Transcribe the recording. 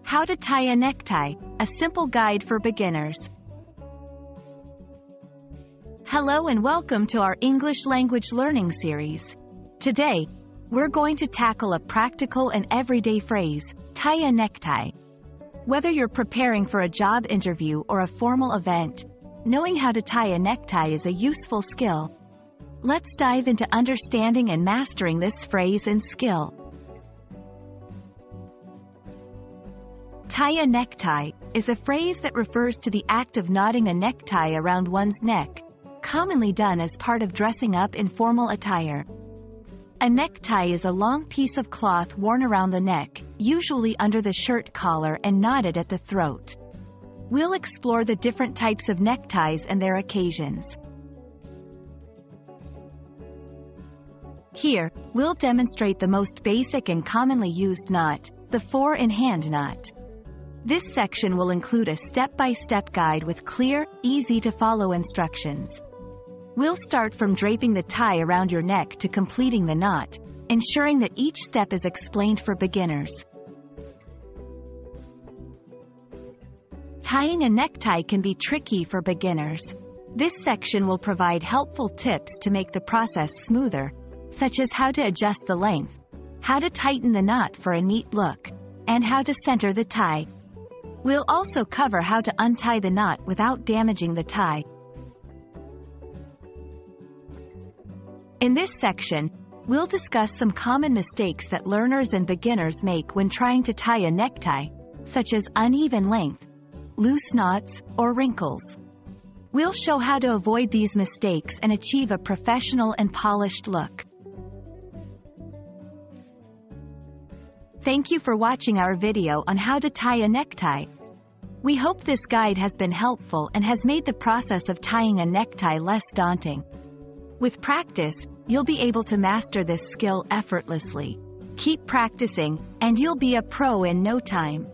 How to tie a necktie, a simple guide for beginners. Hello and welcome to our English language learning series. Today, we're going to tackle a practical and everyday phrase, tie a necktie. Whether you're preparing for a job interview or a formal event, knowing how to tie a necktie is a useful skill. Let's dive into understanding and mastering this phrase and skill. Tie a necktie is a phrase that refers to the act of knotting a necktie around one's neck, commonly done as part of dressing up in formal attire. A necktie is a long piece of cloth worn around the neck, usually under the shirt collar and knotted at the throat. We'll explore the different types of neckties and their occasions. Here, we'll demonstrate the most basic and commonly used knot, the four-in-hand knot. This section will include a step-by-step guide with clear, easy-to-follow instructions. We'll start from draping the tie around your neck to completing the knot, ensuring that each step is explained for beginners. Tying a necktie can be tricky for beginners. This section will provide helpful tips to make the process smoother, such as how to adjust the length, how to tighten the knot for a neat look, and how to center the tie. We'll also cover how to untie the knot without damaging the tie. In this section, we'll discuss some common mistakes that learners and beginners make when trying to tie a necktie, such as uneven length, loose knots, or wrinkles. We'll show how to avoid these mistakes and achieve a professional and polished look. Thank you for watching our video on how to tie a necktie. We hope this guide has been helpful and has made the process of tying a necktie less daunting. With practice, you'll be able to master this skill effortlessly. Keep practicing, and you'll be a pro in no time.